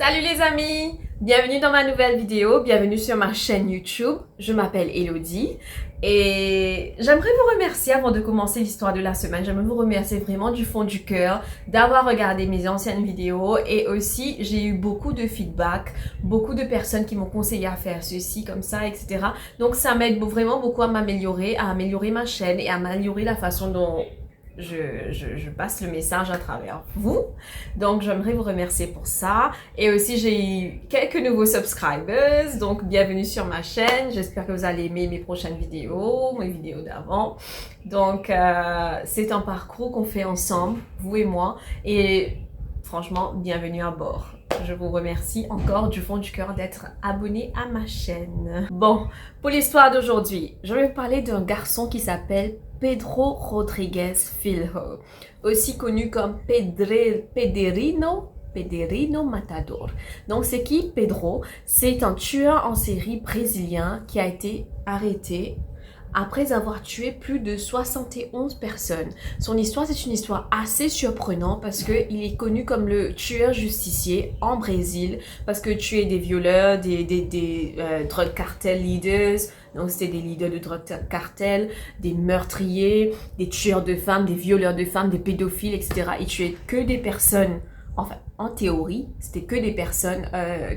Salut les amis! Bienvenue dans ma nouvelle vidéo, bienvenue sur ma chaîne YouTube. Je m'appelle Elodie et j'aimerais vous remercier avant de commencer l'histoire de la semaine. J'aimerais vous remercier vraiment du fond du cœur d'avoir regardé mes anciennes vidéos et aussi j'ai eu beaucoup de feedback, beaucoup de personnes qui m'ont conseillé à faire ceci, comme ça, etc. Donc ça m'aide vraiment beaucoup à améliorer ma chaîne et à améliorer la façon dont je passe le message à travers vous. Donc, j'aimerais vous remercier pour ça. Et aussi, j'ai eu quelques nouveaux subscribers. Donc, bienvenue sur ma chaîne. J'espère que vous allez aimer mes prochaines vidéos, mes vidéos d'avant. Donc, c'est un parcours qu'on fait ensemble, vous et moi. Et franchement, bienvenue à bord. Je vous remercie encore du fond du cœur d'être abonné à ma chaîne. Bon, pour l'histoire d'aujourd'hui, je vais vous parler d'un garçon qui s'appelle Pedro Rodriguez Filho, aussi connu comme Pederino Matador. Donc c'est qui Pedro? C'est un tueur en série brésilien qui a été arrêté après avoir tué plus de 71 personnes. Son histoire, c'est une histoire assez surprenante parce qu'il est connu comme le tueur justicier en Brésil parce que tuer des violeurs, des drug cartel leaders, donc c'était des leaders de drug cartel, des meurtriers, des tueurs de femmes, des violeurs de femmes, des pédophiles, etc. Il tuait que des personnes, enfin en théorie, c'était que des personnes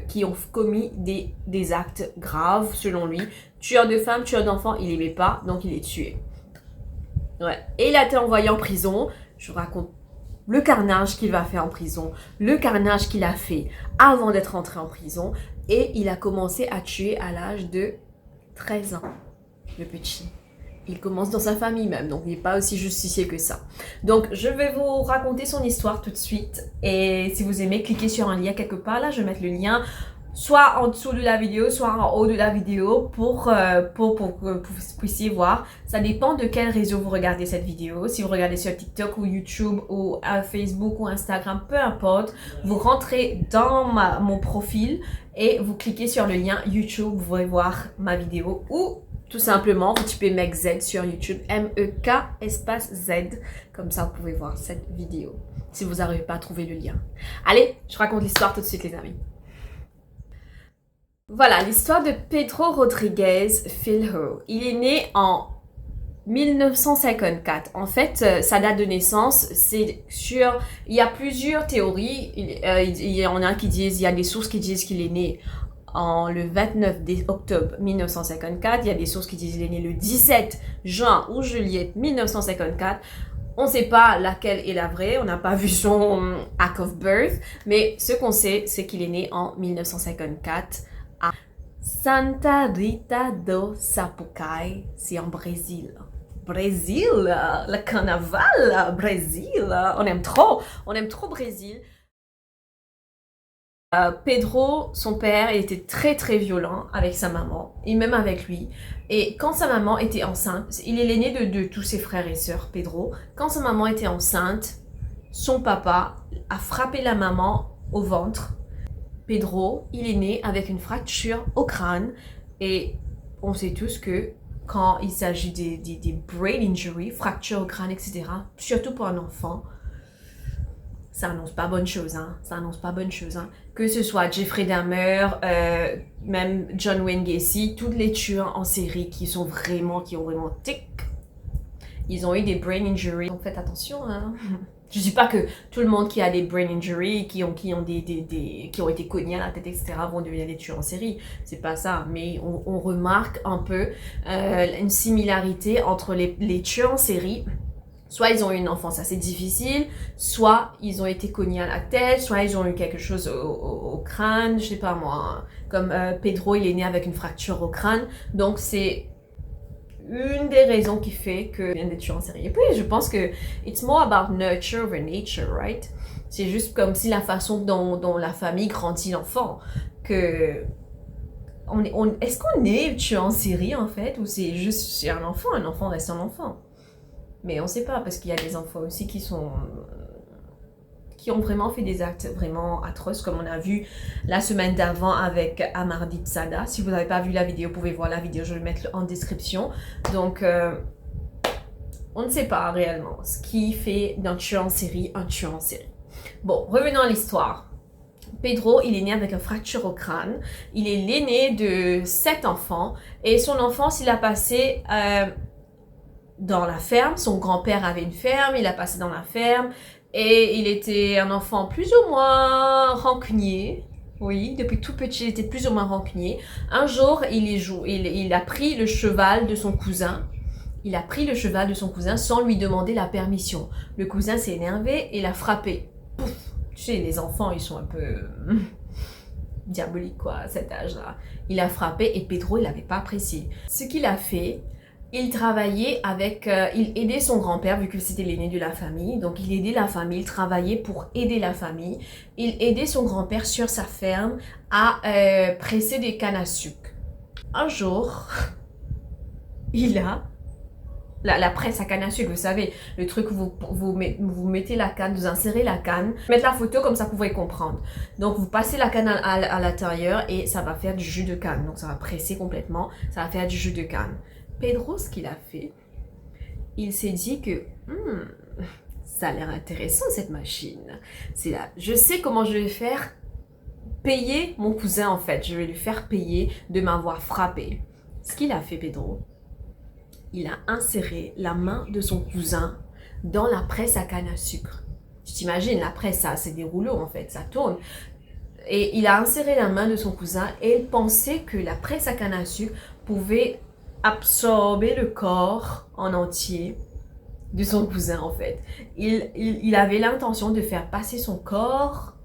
qui ont commis des actes graves selon lui. Tueur de femmes, tueur d'enfants, il n'aimait pas, donc il est tué. Ouais. Et il a été envoyé en prison. Je vous raconte le carnage qu'il va faire en prison, le carnage qu'il a fait avant d'être entré en prison. Et il a commencé à tuer à l'âge de 13 ans, le petit. Il commence dans sa famille même, donc il n'est pas aussi justicier que ça. Donc je vais vous raconter son histoire tout de suite. Et si vous aimez, cliquez sur un lien quelque part. Là, je vais mettre le lien soit en dessous de la vidéo, soit en haut de la vidéo pour que vous puissiez voir. Ça dépend de quel réseau vous regardez cette vidéo. Si vous regardez sur TikTok ou YouTube ou Facebook ou Instagram, peu importe. Vous rentrez dans mon profil et vous cliquez sur le lien YouTube. Vous pourrez voir ma vidéo ou tout simplement, vous typez MEKZ sur YouTube, MEK espace Z. Comme ça, vous pouvez voir cette vidéo si vous n'arrivez pas à trouver le lien. Allez, je raconte l'histoire tout de suite les amis. Voilà, l'histoire de Pedro Rodriguez Filho. Il est né en 1954. En fait, sa date de naissance, c'est sur... Il y a plusieurs théories. Il y en a qui disent, il y a des sources qui disent qu'il est né le 29 octobre 1954. Il y a des sources qui disent qu'il est né le 17 juin ou juillet 1954. On ne sait pas laquelle est la vraie, on n'a pas vu son act of birth, mais ce qu'on sait, c'est qu'il est né en 1954 à Santa Rita do Sapucaí, c'est en Brésil. Brésil, le carnaval, Brésil, on aime trop Brésil. Pedro, son père, il était très très violent avec sa maman et même avec lui. Et quand sa maman était enceinte, il est l'aîné de tous ses frères et sœurs, Pedro. Quand sa maman était enceinte, son papa a frappé la maman au ventre. Pedro, il est né avec une fracture au crâne et on sait tous que quand il s'agit des brain injuries, fractures au crâne, etc., surtout pour un enfant, ça annonce pas bonne chose, hein. Ça annonce pas bonne chose, hein. Que ce soit Jeffrey Dahmer, même John Wayne Gacy, tous les tueurs en série qui ont vraiment tic, ils ont eu des brain injuries. Donc faites attention, hein. Je dis pas que tout le monde qui a des brain injuries, qui ont été cognés à la tête, etc., vont devenir des tueurs en série. C'est pas ça, mais on remarque un peu une similarité entre les tueurs en série. Soit ils ont eu une enfance assez difficile, soit ils ont été cognés à la tête, soit ils ont eu quelque chose au crâne, je sais pas moi. Comme Pedro, il est né avec une fracture au crâne. Donc c'est une des raisons qui fait que vient des tueurs en série. Et puis je pense que it's more about nurture than nature, right? C'est juste comme si la façon dont la famille grandit l'enfant, que est-ce qu'on est tueur en série en fait, ou c'est juste un enfant reste un enfant. Mais on ne sait pas, parce qu'il y a des enfants aussi qui ont vraiment fait des actes vraiment atroces, comme on a vu la semaine d'avant avec Amardi Tsada. Si vous n'avez pas vu la vidéo, vous pouvez voir la vidéo, je vais le mettre en description. Donc, on ne sait pas réellement ce qui fait d'un tueur en série un tueur en série. Bon, revenons à l'histoire. Pedro, il est né avec une fracture au crâne. Il est l'aîné de 7 enfants. Et son enfance, il a passé dans la ferme. Son grand-père avait une ferme, il a passé dans la ferme. Et il était un enfant plus ou moins rancunier. Oui, depuis tout petit, il était plus ou moins rancunier. Un jour, il a pris le cheval de son cousin. Il a pris le cheval de son cousin sans lui demander la permission. Le cousin s'est énervé et l'a frappé. Pouf! Tu sais, les enfants, ils sont un peu diaboliques, quoi, à cet âge-là. Il a frappé et Pedro, il n'avait pas apprécié. Ce qu'il a fait, il travaillait avec... il aidait son grand-père, vu que c'était l'aîné de la famille. Donc, il aidait la famille, il travaillait pour aider la famille. Il aidait son grand-père sur sa ferme à presser des cannes à sucre. Un jour, il a... La presse à canne à sucre, vous savez, le truc où vous mettez la canne, vous insérez la canne, mettre la photo comme ça vous pouvez comprendre. Donc vous passez la canne à l'intérieur et ça va faire du jus de canne. Donc ça va presser complètement, ça va faire du jus de canne. Pedro, ce qu'il a fait, il s'est dit que ça a l'air intéressant cette machine. C'est là, je sais comment je vais faire payer mon cousin en fait. Je vais lui faire payer de m'avoir frappé. Ce qu'il a fait, Pedro, il a inséré la main de son cousin dans la presse à canne à sucre. Tu t'imagines, la presse, ça, c'est des rouleaux en fait, ça tourne. Et il a inséré la main de son cousin et il pensait que la presse à canne à sucre pouvait absorber le corps en entier de son cousin en fait. Il avait l'intention de faire passer son corps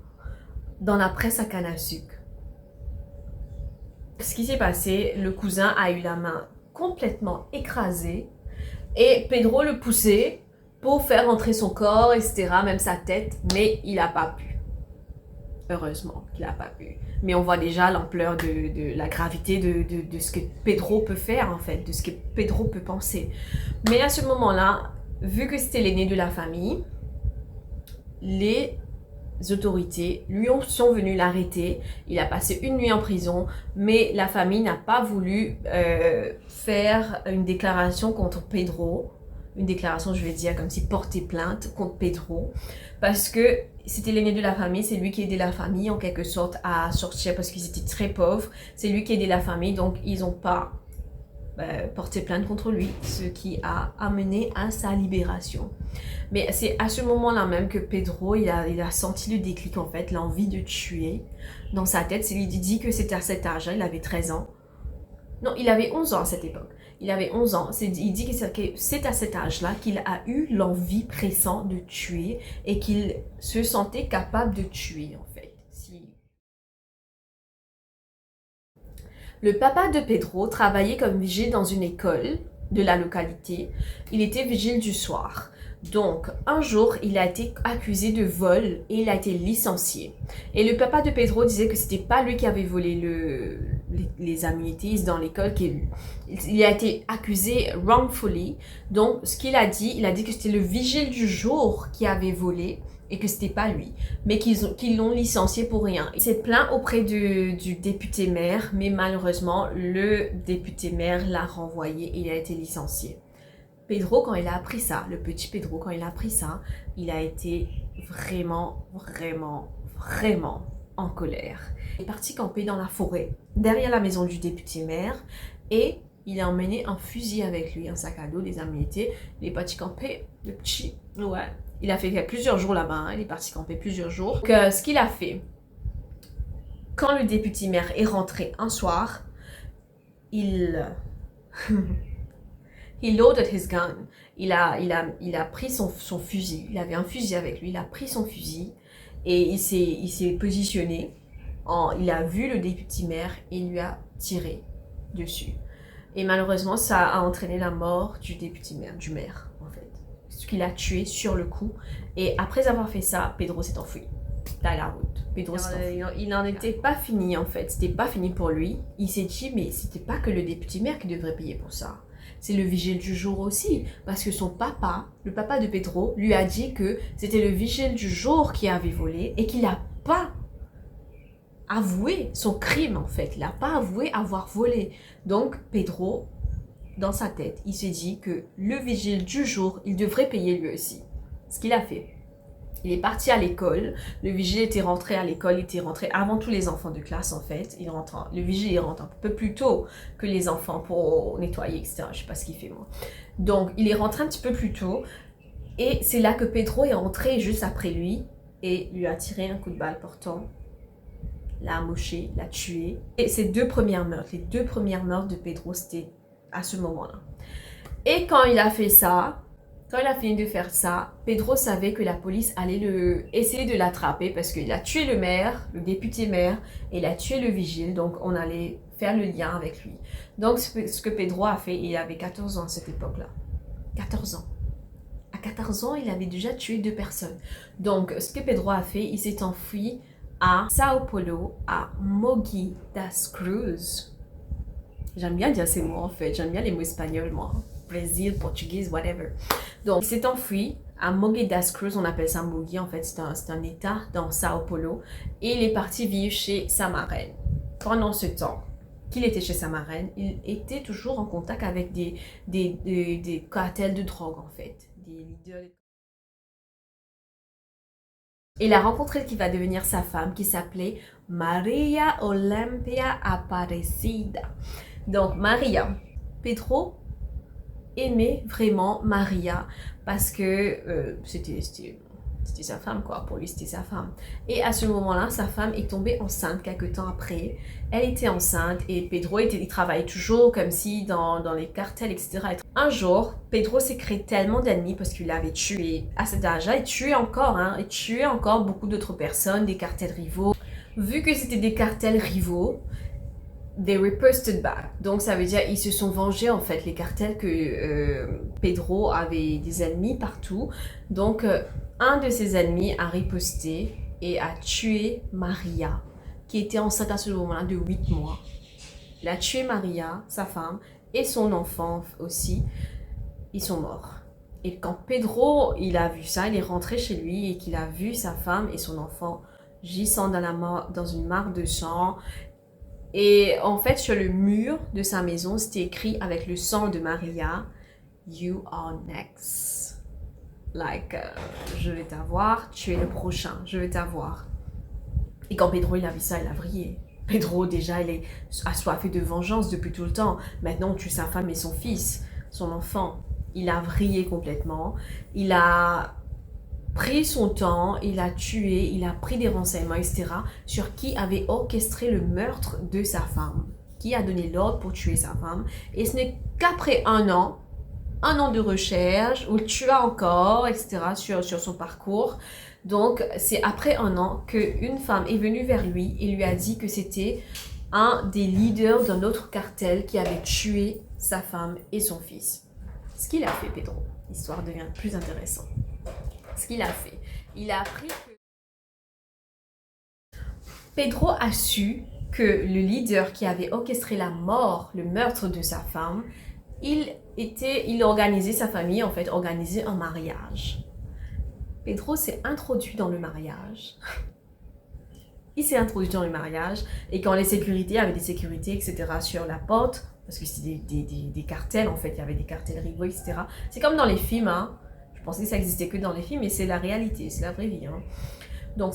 dans la presse à canne à sucre. Ce qui s'est passé, le cousin a eu la main complètement écrasé et Pedro le poussait pour faire entrer son corps, etc., même sa tête, mais il n'a pas pu. Heureusement qu'il n'a pas pu. Mais on voit déjà l'ampleur de la gravité de ce que Pedro peut faire en fait, de ce que Pedro peut penser. Mais à ce moment-là, vu que c'était l'aîné de la famille, les autorités sont venues l'arrêter. Il a passé une nuit en prison, mais la famille n'a pas voulu faire une déclaration contre Pedro. Une déclaration, je vais dire, comme si porter plainte contre Pedro, parce que c'était l'aîné de la famille, c'est lui qui aidait la famille en quelque sorte à sortir parce qu'ils étaient très pauvres. C'est lui qui aidait la famille, donc ils n'ont pas porté plainte contre lui, ce qui a amené à sa libération. Mais c'est à ce moment-là même que Pedro, il a senti le déclic en fait, l'envie de tuer dans sa tête. Il dit que c'était à cet âge, il avait 13 ans. Non, il avait 11 ans à cette époque. Il avait 11 ans. Il dit que c'est à cet âge-là qu'il a eu l'envie pressante de tuer et qu'il se sentait capable de tuer en fait. Le papa de Pedro travaillait comme vigile dans une école de la localité. Il était vigile du soir. Donc, un jour, il a été accusé de vol et il a été licencié. Et le papa de Pedro disait que c'était pas lui qui avait volé les amenities dans l'école. Il a été accusé wrongfully. Donc, ce qu'il a dit, il a dit que c'était le vigile du jour qui avait volé et que c'était pas lui, mais qu'ils l'ont licencié pour rien. Il s'est plaint auprès du député maire, mais malheureusement, le député maire l'a renvoyé et il a été licencié. Pedro, quand il a appris ça, le petit Pedro, quand il a appris ça, il a été vraiment, vraiment, vraiment en colère. Il est parti camper dans la forêt, derrière la maison du député maire, et il a emmené un fusil avec lui, un sac à dos, des aménités. Il est parti camper, le petit, ouais. Il a fait plusieurs jours là-bas, hein. Il est parti camper plusieurs jours. Donc, ce qu'il a fait, quand le député maire est rentré un soir, il loaded his gun. Il a pris son fusil. Il avait un fusil avec lui. Il a pris son fusil et il s'est positionné. Il a vu le député maire et il lui a tiré dessus. Et malheureusement, ça a entraîné la mort du député maire, du maire en fait. Ce qu'il a tué sur le coup. Et après avoir fait ça, Pedro s'est enfui dans la route. Pedro s'est enfui. Il n'en était pas fini en fait. C'était pas fini pour lui. Il s'est dit, mais c'était pas que le député maire qui devrait payer pour ça. C'est le vigile du jour aussi. Parce que son papa, le papa de Pedro, lui a dit que c'était le vigile du jour qui avait volé et qu'il n'a pas avoué son crime en fait. Il n'a pas avoué avoir volé. Donc Pedro, dans sa tête, il s'est dit que le vigile du jour, il devrait payer lui aussi. Ce qu'il a fait. Il est parti à l'école, le vigile était rentré à l'école, il était rentré avant tous les enfants de classe en fait. Le vigile il rentre un peu plus tôt que les enfants pour nettoyer, etc. Je sais pas ce qu'il fait moi. Donc il est rentré un petit peu plus tôt et c'est là que Pedro est rentré juste après lui et lui a tiré un coup de balle portant, l'a amoché, l'a tué. Et les deux premières meurtres de Pedro, c'était à ce moment-là. Et quand il a fait ça, quand il a fini de faire ça, Pedro savait que la police allait essayer de l'attraper parce qu'il a tué le maire, le député maire, et il a tué le vigile, donc on allait faire le lien avec lui. Donc ce que Pedro a fait, il avait 14 ans à cette époque-là. 14 ans. À 14 ans, il avait déjà tué 2 personnes. Donc ce que Pedro a fait, il s'est enfui à Sao Paulo, à Mogi das Cruzes. J'aime bien dire ces mots en fait, j'aime bien les mots espagnols moi. Brésil, portugais, whatever. Donc, il s'est enfui à Mogi das Cruzes, on appelle ça Mogi, en fait, c'est un état dans Sao Paulo, et il est parti vivre chez sa marraine. Pendant ce temps qu'il était chez sa marraine, il était toujours en contact avec des cartels de drogue, en fait, des leaders. Et il a rencontré qui va devenir sa femme, qui s'appelait Maria Olympia Aparecida. Donc, Maria, Pedro aimait vraiment Maria parce que c'était sa femme quoi, pour lui c'était sa femme. Et à ce moment-là, sa femme est tombée enceinte quelques temps après. Elle était enceinte et Pedro il travaillait toujours comme si dans les cartels, etc. Un jour, Pedro s'est créé tellement d'ennemis parce qu'il avait tué, à cet âge-là, il tuait encore beaucoup d'autres personnes, des cartels rivaux. Vu que c'était des cartels rivaux, they riposted back. Donc ça veut dire ils se sont vengés en fait, les cartels que Pedro avait des ennemis partout. Donc un de ses ennemis a riposté et a tué Maria, qui était enceinte à ce moment-là de 8 mois. Il a tué Maria, sa femme, et son enfant aussi. Ils sont morts. Et quand Pedro il a vu ça, il est rentré chez lui et qu'il a vu sa femme et son enfant gisant dans une mare de sang. Et en fait, sur le mur de sa maison, c'était écrit avec le sang de Maria, You are next. Like, je vais t'avoir, tu es le prochain, je vais t'avoir. Et quand Pedro il a vu ça, il a vrillé. Pedro, déjà, il est assoiffé de vengeance depuis tout le temps. Maintenant, tue sa femme et son fils, son enfant. Il a vrillé complètement. Il a pris son temps, il a tué, il a pris des renseignements, etc. sur qui avait orchestré le meurtre de sa femme, qui a donné l'ordre pour tuer sa femme. Et ce n'est qu'après un an de recherche, où il tua encore, etc. sur son parcours. Donc, c'est après un an qu'une femme est venue vers lui et lui a dit que c'était un des leaders d'un autre cartel qui avait tué sa femme et son fils. Ce qu'il a fait, Pedro, l'histoire devient plus intéressante. Ce qu'il a fait, il a appris que Pedro a su que le leader qui avait orchestré la mort, le meurtre de sa femme, il organisait sa famille, en fait, organisait un mariage. Pedro s'est introduit dans le mariage. Il s'est introduit dans le mariage et quand les sécurités, il y avait des sécurités, etc. sur la porte, parce que c'était des cartels, en fait, il y avait des cartels rivaux, etc. C'est comme dans les films, hein. Je pensais que ça existait que dans les films, mais c'est la réalité, c'est la vraie vie. Hein. Donc,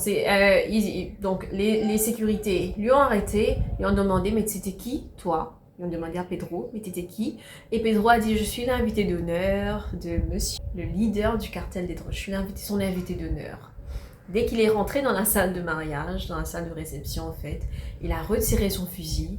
donc les sécurités lui ont arrêté, ils ont demandé, mais c'était qui, toi? Ils ont demandé à Pedro, mais t'étais qui? Et Pedro a dit, je suis l'invité d'honneur de monsieur, le leader du cartel des drogues. Je suis son invité d'honneur. Dès qu'il est rentré dans la salle de mariage, dans la salle de réception en fait, il a retiré son fusil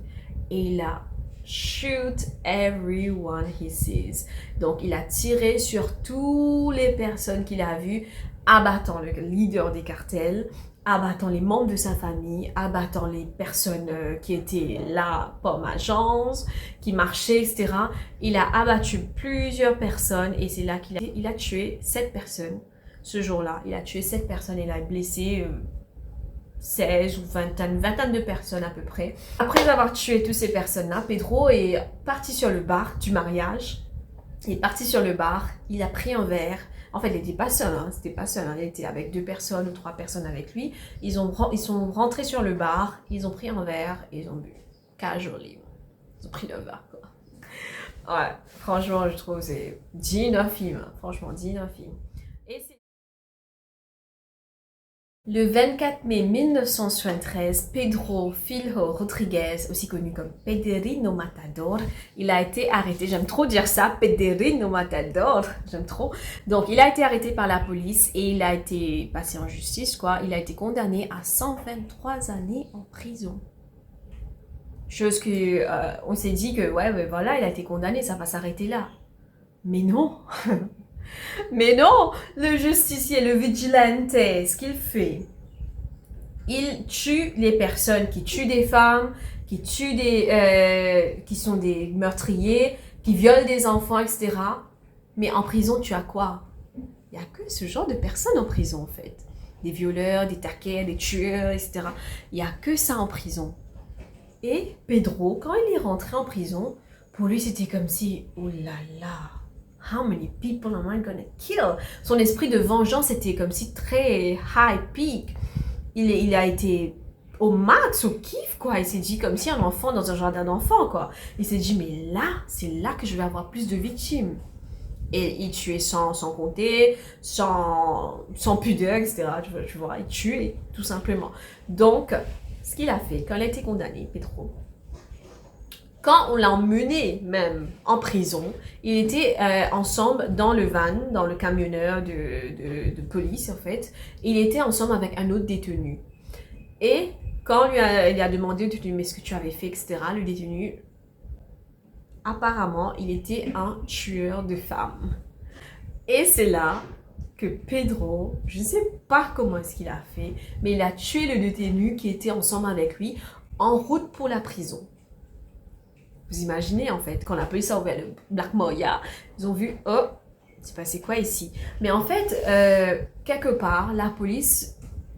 et il a shoot everyone he sees. Donc il a tiré sur toutes les personnes qu'il a vues, abattant le leader des cartels, abattant les membres de sa famille, abattant les personnes qui étaient là pour ma chance, qui marchaient, etc. Il a abattu plusieurs personnes et c'est là qu'il a tué 7 personnes. Ce jour-là, il a tué 7 personnes et il a blessé 16 ou une vingtaine de personnes à peu près. Après avoir tué toutes ces personnes-là, Pedro est parti sur le bar du mariage. Il est parti sur le bar, il a pris un verre. En fait, il n'était pas seul, hein, c'était pas seul. Hein, il était avec 2 personnes ou 3 personnes avec lui. Ils sont rentrés sur le bar, ils ont pris un verre et ils ont bu. Casually. Ils ont pris le verre, quoi. Ouais, franchement, je trouve que c'est digne d'un film. Franchement, digne d'un film. Et c'est Le 24 mai 1973, Pedro Filho Rodriguez, aussi connu comme Pedrino Matador, il a été arrêté. J'aime trop dire ça, Pedrino Matador, j'aime trop. Donc, il a été arrêté par la police et il a été passé en justice, quoi. Il a été condamné à 123 années en prison. Chose que on s'est dit que, ouais, voilà, il a été condamné, ça va s'arrêter là. Mais non. Mais non, le justicier, le vigilante, ce qu'il fait, il tue les personnes qui tuent des femmes, qui tuent qui sont des meurtriers, qui violent des enfants, etc. Mais en prison, tu as quoi? Il n'y a que ce genre de personnes en prison, en fait. Des violeurs, des taquets, des tueurs, etc. Il n'y a que ça en prison. Et Pedro, quand il est rentré en prison, pour lui, c'était comme si, oh là là, how many people am I gonna kill? Son esprit de vengeance était comme si très high peak. Il a été au max, au kiff, quoi. Il s'est dit comme si un enfant dans un jardin d'enfants, quoi. Il s'est dit, mais là, c'est là que je vais avoir plus de victimes. Et il tuait sans compter, sans pudeur, etc. Tu vois, il tuait, tout simplement. Donc, ce qu'il a fait, quand il a été condamné, Pedro, quand on l'a emmené même en prison, il était ensemble dans le van, dans le camionneur de police en fait. Il était ensemble avec un autre détenu. Et quand il a demandé au détenu, mais ce que tu avais fait, etc., le détenu, apparemment, il était un tueur de femmes. Et c'est là que Pedro, je ne sais pas comment est-ce qu'il a fait, mais il a tué le détenu qui était ensemble avec lui en route pour la prison. Vous imaginez en fait, quand la police a ouvert le Black Moya, ils ont vu, oh, c'est passé quoi ici? Mais en fait, quelque part, la police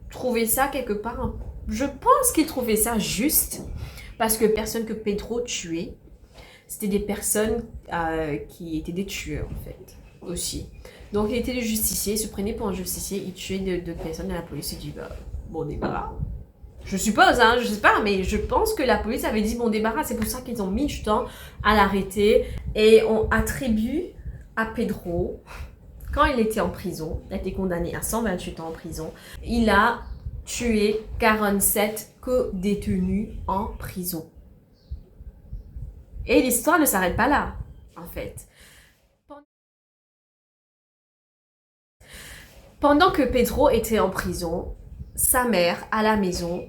trouvait ça quelque part, je pense qu'ils trouvaient ça juste, parce que personne que Pedro tuait, c'était des personnes qui étaient des tueurs en fait, aussi. Donc il était le justicier, il se prenait pour un justicier, il tuait d'autres personnes et la police se dit, bah, bon débarras. Je suppose, hein, je sais pas, mais je pense que la police avait dit bon débarras, c'est pour ça qu'ils ont mis du temps à l'arrêter et on attribue à Pedro, quand il était en prison, il a été condamné à 128 ans en prison, il a tué 47 co-détenus en prison. Et l'histoire ne s'arrête pas là, en fait. Pendant que Pedro était en prison, sa mère, à la maison,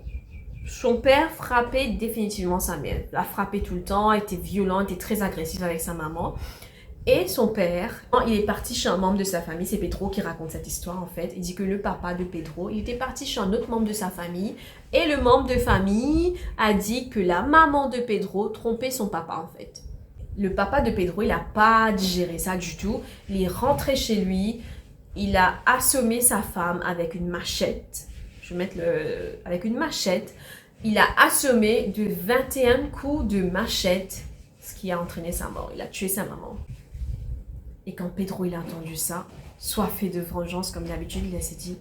son père frappait définitivement sa mère. La frappait tout le temps, était violent, était très agressif avec sa maman. Et son père, quand il est parti chez un membre de sa famille, c'est Pedro qui raconte cette histoire en fait. Il dit que le papa de Pedro, il était parti chez un autre membre de sa famille. Et le membre de famille a dit que la maman de Pedro trompait son papa en fait. Le papa de Pedro, il n'a pas digéré ça du tout. Il est rentré chez lui. Il a assommé sa femme avec une machette. Je vais mettre avec une machette. Il a assommé de 21 coups de machette, ce qui a entraîné sa mort. Il a tué sa maman. Et quand Pedro il a entendu ça, soifé de vengeance comme d'habitude, il s'est dit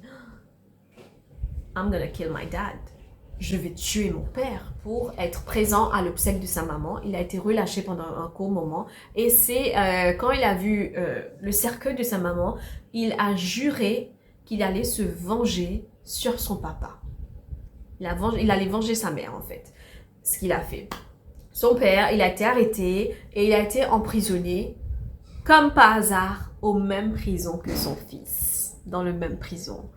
I'm gonna kill my dad. Je vais tuer mon père pour être présent à l'obsèque de sa maman. Il a été relâché pendant un court moment. Et c'est quand il a vu le cercueil de sa maman, il a juré qu'il allait se venger sur son papa. Il allait venger sa mère en fait. Ce qu'il a fait. Son père, il a été arrêté et il a été emprisonné comme par hasard aux mêmes prisons que son fils. Dans le même prison.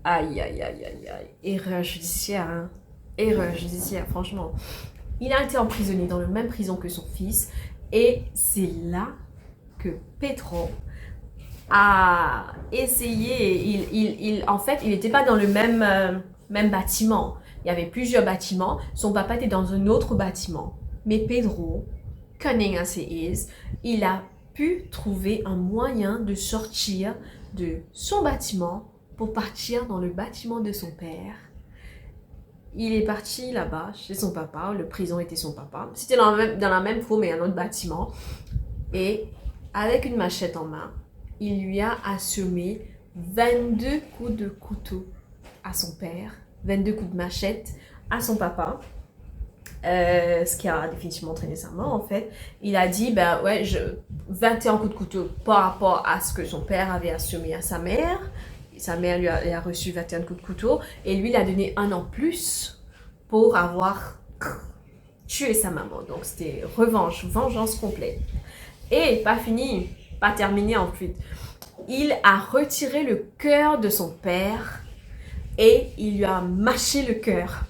Aïe, aïe, aïe, aïe, aïe. Erreur judiciaire, hein. Erreur judiciaire, franchement. Il a été emprisonné dans la même prison que son fils. Et c'est là que Pedro a essayé. En fait, il n'était pas dans le même bâtiment. Il y avait plusieurs bâtiments. Son papa était dans un autre bâtiment. Mais Pedro, cunning as he is, il a pu trouver un moyen de sortir de son bâtiment pour partir dans le bâtiment de son père. Il est parti là-bas, chez son papa. Le prison était son papa. C'était dans la même cour, mais un autre bâtiment. Et avec une machette en main, il lui a assommé 22 coups de couteau à son père, 22 coups de machette à son papa. Ce qui a définitivement entraîné sa mort en fait. Il a dit, 21 coups de couteau par rapport à ce que son père avait assommé à sa mère. sa mère elle a reçu 21 coups de couteau et lui il a donné 1 an plus pour avoir tué sa maman. Donc c'était revanche, vengeance complète. Et pas fini, pas terminé ensuite. Il a retiré le cœur de son père et il lui a mâché le cœur.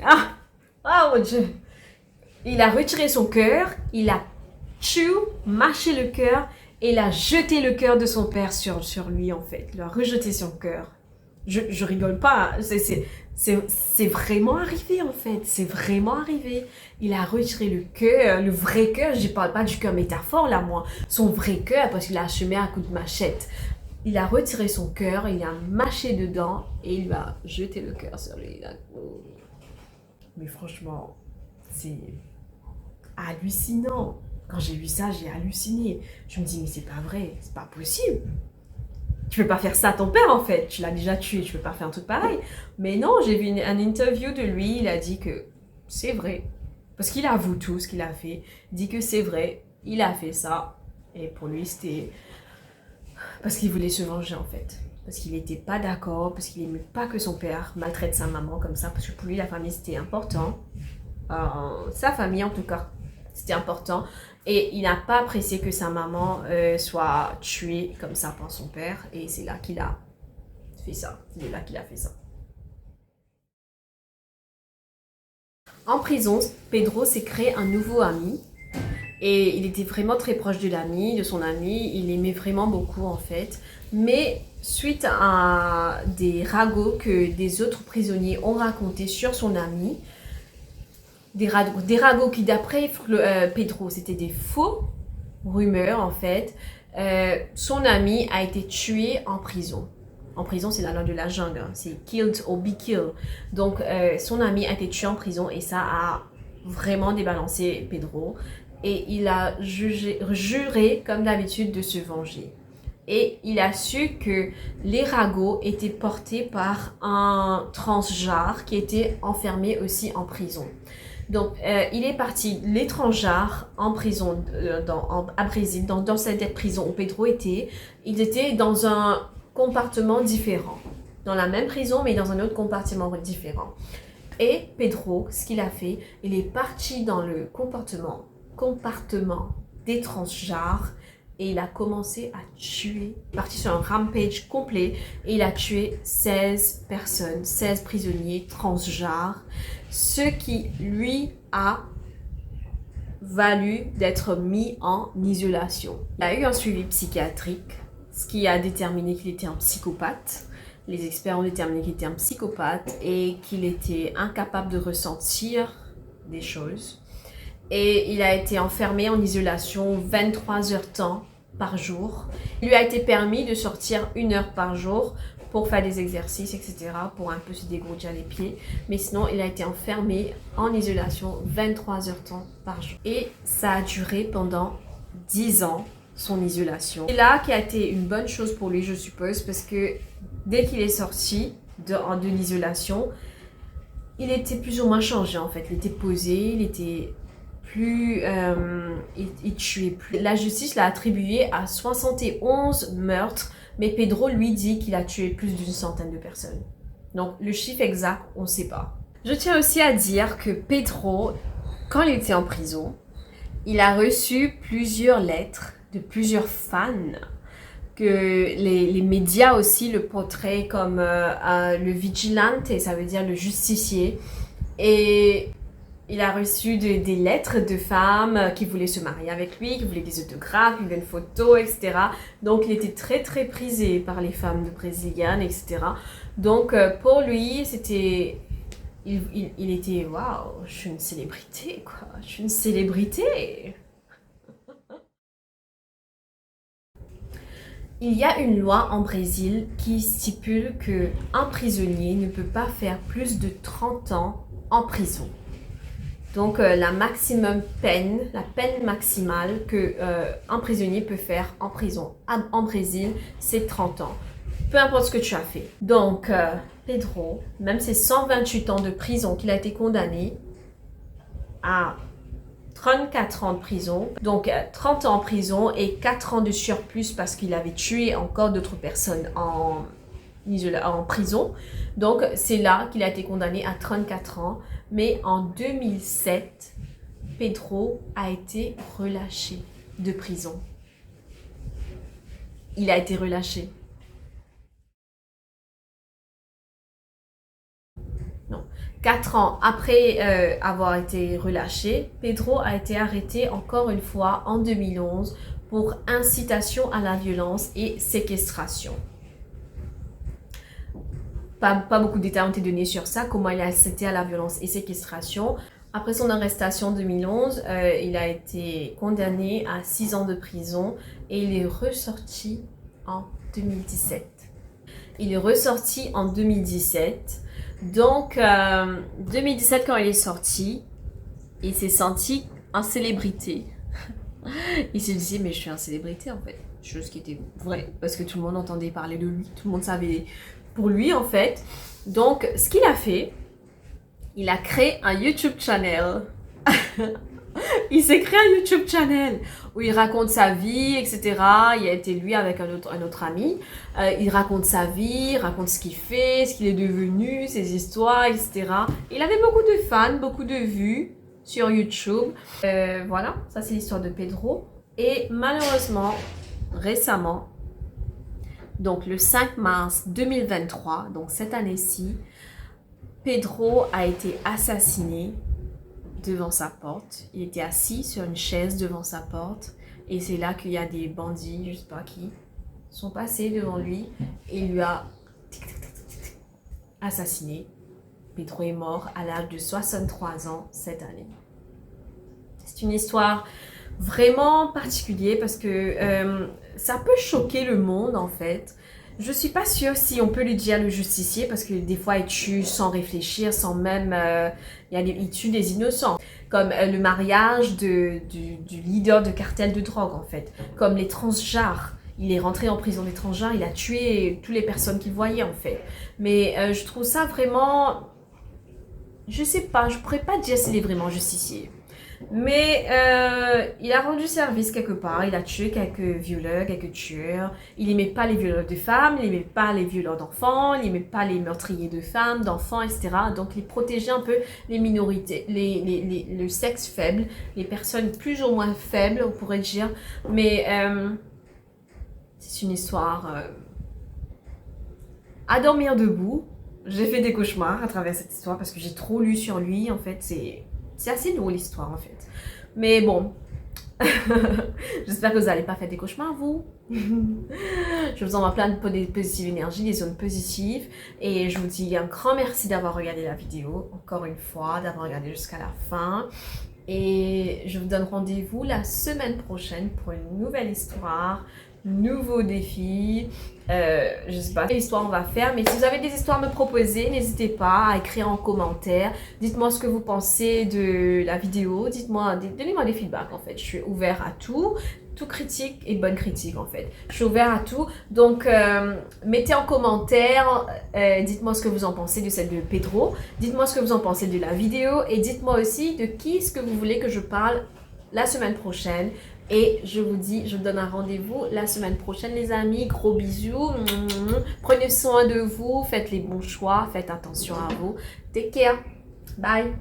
Ah, oh mon Dieu. Il a retiré son cœur, il a mâché le cœur et il a jeté le cœur de son père sur lui en fait. Il a rejeté son cœur. Je rigole pas, c'est vraiment arrivé en fait, c'est vraiment arrivé. Il a retiré le cœur, le vrai cœur, je parle pas du cœur métaphore là moi, son vrai cœur parce qu'il a achevé à coup de machette. Il a retiré son cœur, il a mâché dedans et il lui a jeté le cœur sur lui. Mais franchement, c'est hallucinant. Quand j'ai vu ça, j'ai halluciné. Je me dis, mais c'est pas vrai, c'est pas possible. Tu peux pas faire ça à ton père en fait, tu l'as déjà tué, tu peux pas faire un truc pareil. Mais non, j'ai vu une interview de lui, il a dit que c'est vrai. Parce qu'il avoue tout ce qu'il a fait. Il dit que c'est vrai, il a fait ça. Et pour lui, c'était parce qu'il voulait se venger en fait. Parce qu'il n'était pas d'accord, parce qu'il n'aimait pas que son père maltraite sa maman comme ça. Parce que pour lui, la famille c'était important. Sa famille en tout cas, c'était important. Et il n'a pas apprécié que sa maman soit tuée comme ça par son père. Et c'est là qu'il a fait ça. C'est là qu'il a fait ça. En prison, Pedro s'est créé un nouveau ami. Et il était vraiment très proche de l'ami, de son ami. Il l'aimait vraiment beaucoup en fait. Mais suite à des ragots que des autres prisonniers ont racontés sur son ami, des ragots qui d'après Pedro c'était des faux rumeurs en fait, son ami a été tué en prison. En prison c'est la loi de la jungle, hein. C'est killed or be killed. Donc son ami a été tué en prison et ça a vraiment débalancé Pedro et il a juré comme d'habitude de se venger. Et il a su que les ragots étaient portés par un transgenre qui était enfermé aussi en prison. Donc, il est parti, les transgenres en prison, à Brésil, dans cette prison où Pedro était, ils étaient dans un compartiment différent. Dans la même prison, mais dans un autre compartiment différent. Et Pedro, ce qu'il a fait, il est parti dans le compartiment des transgenres et il a commencé à tuer, parti sur un rampage complet et il a tué 16 personnes, 16 prisonniers transgenres, ce qui lui a valu d'être mis en isolation. Il a eu un suivi psychiatrique, ce qui a déterminé qu'il était un psychopathe. Les experts ont déterminé qu'il était un psychopathe et qu'il était incapable de ressentir des choses. Et il a été enfermé en isolation 23 heures temps par jour. Il lui a été permis de sortir 1 heure par jour pour faire des exercices, etc., pour un peu se dégourdir les pieds. Mais sinon, il a été enfermé en isolation 23 heures temps par jour. Et ça a duré pendant 10 ans, son isolation. C'est là qui a été une bonne chose pour lui, je suppose, parce que dès qu'il est sorti de l'isolation, il était plus ou moins changé en fait. Il était posé, il était plus... il tuait plus. La justice l'a attribué à 71 meurtres, mais Pedro lui dit qu'il a tué plus d'une centaine de personnes. Donc le chiffre exact, on ne sait pas. Je tiens aussi à dire que Pedro, quand il était en prison, il a reçu plusieurs lettres de plusieurs fans, que les médias aussi le portraient comme le vigilante, ça veut dire le justicier. Et il a reçu des lettres de femmes qui voulaient se marier avec lui, qui voulaient des autographes, qui voulaient une photo, etc. Donc il était très très prisé par les femmes brésiliennes, etc. Donc pour lui, c'était... Il était, waouh, je suis une célébrité, quoi. Je suis une célébrité. Il y a une loi en Brésil qui stipule qu'un prisonnier ne peut pas faire plus de 30 ans en prison. Donc la peine maximale qu'un prisonnier peut faire en prison en Brésil, c'est 30 ans. Peu importe ce que tu as fait. Donc Pedro, même ses 128 ans de prison qu'il a été condamné à 34 ans de prison, donc 30 ans en prison et 4 ans de surplus parce qu'il avait tué encore d'autres personnes en prison. Donc c'est là qu'il a été condamné à 34 ans. Mais en 2007, Pedro a été relâché de prison. Il a été relâché. Non. 4 ans après avoir été relâché, Pedro a été arrêté encore une fois en 2011 pour incitation à la violence et séquestration. Pas beaucoup de détails ont été donnés sur ça, comment il a incité à la violence et séquestration. Après son arrestation en 2011, il a été condamné à 6 ans de prison et il est ressorti en 2017. Il est ressorti en 2017. Donc, 2017, quand il est sorti, il s'est senti en célébrité. Il s'est dit, mais je suis une célébrité en fait. Chose qui était vraie, parce que tout le monde entendait parler de lui, tout le monde savait pour lui en fait. Donc, ce qu'il a fait, il a créé un YouTube channel. Il s'est créé un YouTube channel où il raconte sa vie, etc. Il a été lui avec un autre ami. Il raconte sa vie, il raconte ce qu'il fait, ce qu'il est devenu, ses histoires, etc. Il avait beaucoup de fans, beaucoup de vues sur YouTube. Voilà, ça c'est l'histoire de Pedro. Et malheureusement, récemment, donc le 5 mars 2023, donc cette année-ci, Pedro a été assassiné devant sa porte. Il était assis sur une chaise devant sa porte et c'est là qu'il y a des bandits, je sais pas qui, sont passés devant lui et lui a assassiné. Pedro est mort à l'âge de 63 ans cette année. C'est une histoire vraiment particulière parce que ça peut choquer le monde en fait. Je suis pas sûre si on peut lui dire le justicier parce que des fois il tue sans réfléchir, sans même... il tue des innocents. Comme le mariage du leader de cartel de drogue en fait. Comme les transgenres. Il est rentré en prison des transgenres, il a tué toutes les personnes qu'il voyait en fait. Mais je trouve ça vraiment... Je sais pas, je pourrais pas dire s'il est vraiment justicier. Mais il a rendu service quelque part, il a tué quelques violeurs, quelques tueurs. Il n'aimait pas les violeurs de femmes, il n'aimait pas les violeurs d'enfants, il n'aimait pas les meurtriers de femmes, d'enfants, etc. Donc il protégeait un peu les minorités, le sexe faible, les personnes plus ou moins faibles, on pourrait dire. Mais c'est une histoire à dormir debout. J'ai fait des cauchemars à travers cette histoire parce que j'ai trop lu sur lui, en fait, c'est assez lourd l'histoire en fait. Mais bon, j'espère que vous n'allez pas faire des cauchemars vous. Je vous envoie plein de positives énergies, des zones positives. Et je vous dis un grand merci d'avoir regardé la vidéo, encore une fois, d'avoir regardé jusqu'à la fin. Et je vous donne rendez-vous la semaine prochaine pour une nouvelle histoire, nouveau défi. Je sais pas quelle histoire on va faire, mais si vous avez des histoires à me proposer, n'hésitez pas à écrire en commentaire. Dites-moi ce que vous pensez de la vidéo, donnez-moi des feedbacks en fait. Je suis ouvert à tout critique et bonne critique en fait. Je suis ouvert à tout, donc mettez en commentaire, dites-moi ce que vous en pensez de celle de Pedro, dites-moi ce que vous en pensez de la vidéo et dites-moi aussi de qui est-ce que vous voulez que je parle la semaine prochaine. Et je vous dis, je vous donne un rendez-vous la semaine prochaine les amis. Gros bisous. Prenez soin de vous. Faites les bons choix. Faites attention à vous. Take care. Bye.